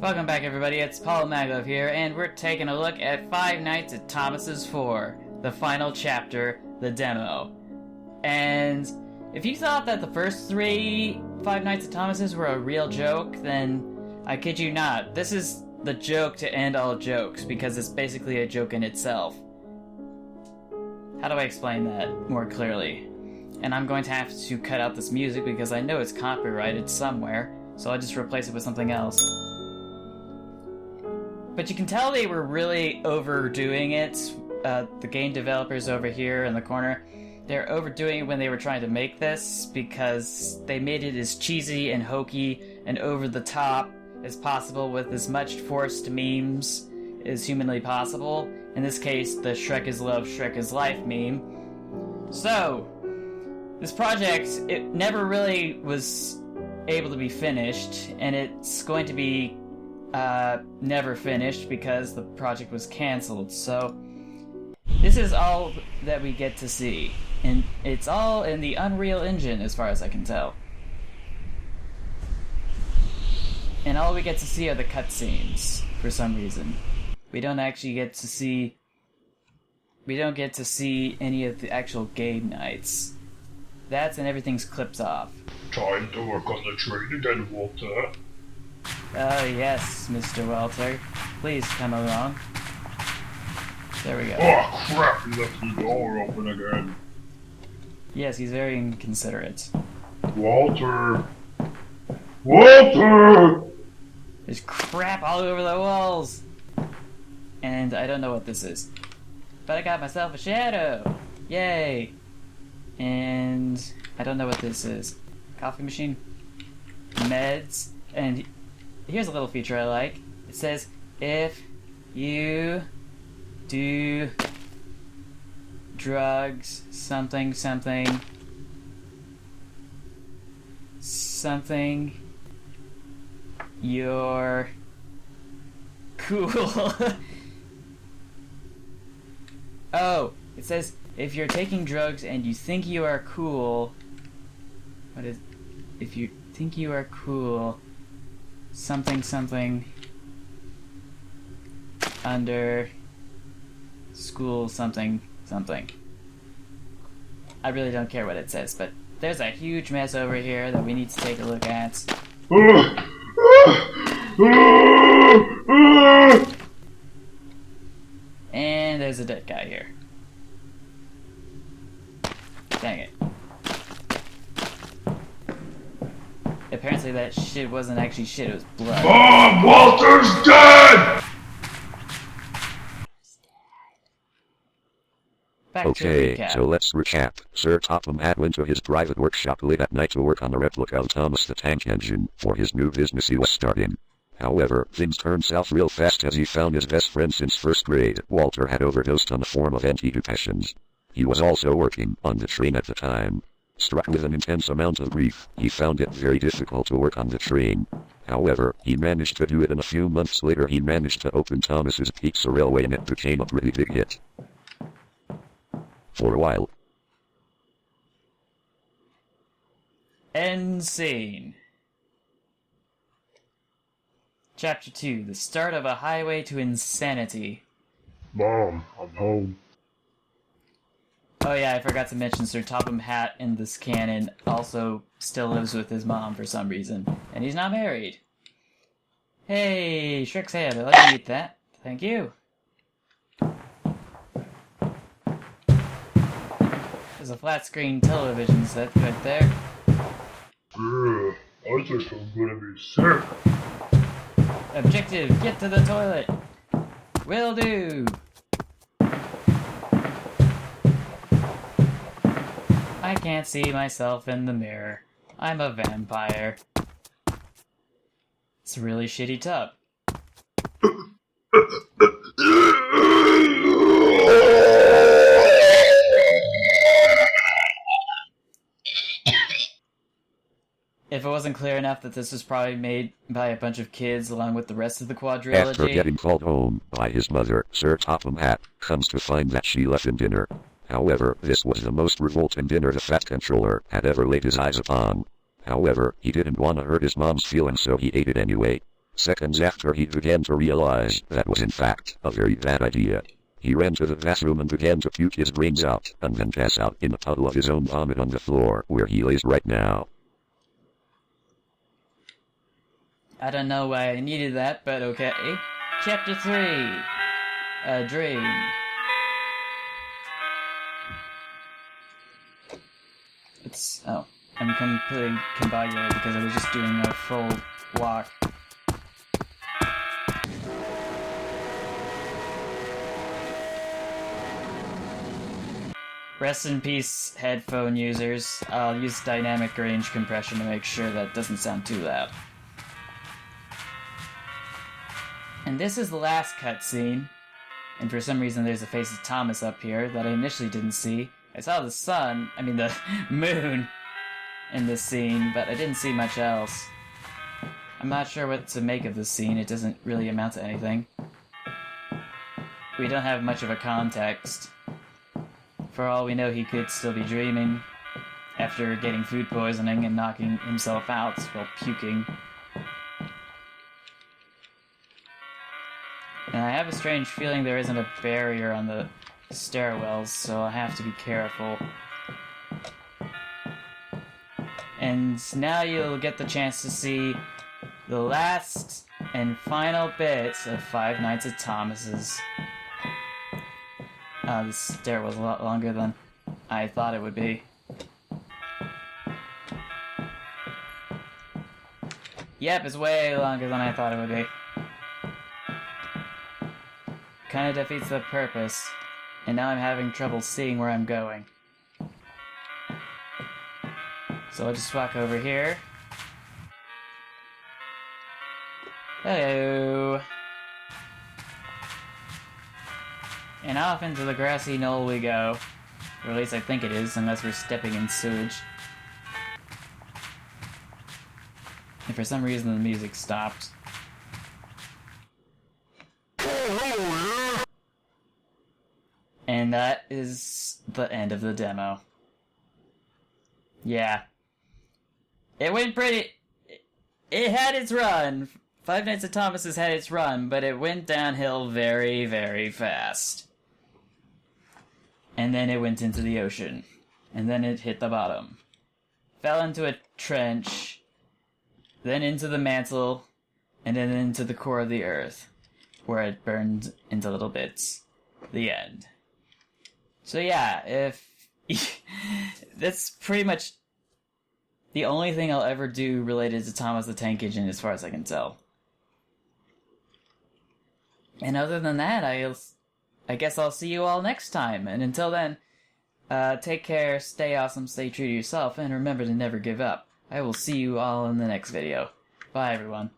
Welcome back, everybody. It's Paul Maglev here, and we're taking a look at Five Nights at Thomas's 4, the final chapter, the demo. And if you thought that the first three Five Nights at Thomas's were a real joke, then I kid you not. This is the joke to end all jokes, because it's basically a joke in itself. How do I explain that more clearly? And I'm going to have to cut out this music because I know it's copyrighted somewhere, so I'll just replace it with something else. But you can tell they were really overdoing it. The game developers over here in the corner, they're overdoing it when they were trying to make this because they made it as cheesy and hokey and over the top as possible with as much forced memes as humanly possible. In this case, the Shrek is love, Shrek is life meme. So, this project, it never really was able to be finished, and it's going to be never finished because the project was cancelled. So this is all that we get to see, and it's all in the Unreal Engine as far as I can tell. And all we get to see are the cutscenes for some reason. We don't get to see any of the actual game nights. That's and everything's clipped off. Time to work on the train again, Walter. Oh, yes, Mr. Walter. Please come along. There we go. Oh, crap, he left the door open again. Yes, he's very inconsiderate. Walter! Walter! There's crap all over the walls! And I don't know what this is. But I got myself a shadow! Yay! And I don't know what this is. Coffee machine? Meds? And here's a little feature I like. It says, if you do drugs, something, you're cool. Oh, it says, if you're taking drugs and you think you are cool, if you think you are cool, something under school something. I really don't care what it says, but there's a huge mess over here that we need to take a look at. And there's a dead guy here. Dang it. Apparently that shit wasn't actually shit, it was blood. Mom, Walter's dead! Okay, so let's recap. Sir Topham Hatt went to his private workshop late at night to work on a replica of Thomas the Tank Engine for his new business he was starting. However, things turned south real fast as he found his best friend since first grade. Walter had overdosed on a form of antidepressants. He was also working on the train at the time. Struck with an intense amount of grief, he found it very difficult to work on the train. However, he managed to do it, and a few months later he managed to open Thomas's Pizza Railway, and it became a pretty big hit. For a while. End scene. Chapter 2, the start of a highway to insanity. Mom, I'm home. Oh yeah, I forgot to mention Sir Topham Hatt in this canon also still lives with his mom for some reason. And he's not married. Hey, Shrek's head, let me eat that. Thank you. There's a flat screen television set right there. I think I'm gonna be sick. Objective, get to the toilet. Will do. I can't see myself in the mirror. I'm a vampire. It's a really shitty tub. If it wasn't clear enough that this was probably made by a bunch of kids along with the rest of the quadrilogy... After getting called home by his mother, Sir Topham Hatt comes to find that she left him dinner. However, this was the most revolting dinner the Fat Controller had ever laid his eyes upon. However, he didn't want to hurt his mom's feelings, so he ate it anyway. Seconds after he began to realize that was in fact a very bad idea. He ran to the bathroom and began to puke his brains out, and then pass out in a puddle of his own vomit on the floor where he lays right now. I don't know why I needed that, but okay. Chapter 3. A Dream. I'm completely combobulated because I was just doing a full walk. Rest in peace, headphone users. I'll use dynamic range compression to make sure that doesn't sound too loud. And this is the last cutscene. And for some reason there's a face of Thomas up here that I initially didn't see. I saw the moon in this scene, but I didn't see much else. I'm not sure what to make of this scene. It doesn't really amount to anything. We don't have much of a context. For all we know, he could still be dreaming after getting food poisoning and knocking himself out while puking. And I have a strange feeling there isn't a barrier on the stairwells, so I have to be careful. And now you'll get the chance to see the last and final bits of Five Nights at Thomas's. This stairwell's a lot longer than I thought it would be. Yep, it's way longer than I thought it would be. Kinda defeats the purpose, and now I'm having trouble seeing where I'm going. So I'll just walk over here. Hello! And off into the grassy knoll we go. Or at least I think it is, unless we're stepping in sewage. And for some reason the music stopped. And that is the end of the demo. Yeah. It went pretty... It had its run. Five Nights at Thomas's had its run, but it went downhill very, very fast. And then it went into the ocean. And then it hit the bottom. Fell into a trench. Then into the mantle. And then into the core of the earth. Where it burned into little bits. The end. So yeah, if... that's pretty much the only thing I'll ever do related to Thomas the Tank Engine as far as I can tell. And other than that, I guess I'll see you all next time. And until then, take care, stay awesome, stay true to yourself, and remember to never give up. I will see you all in the next video. Bye, everyone.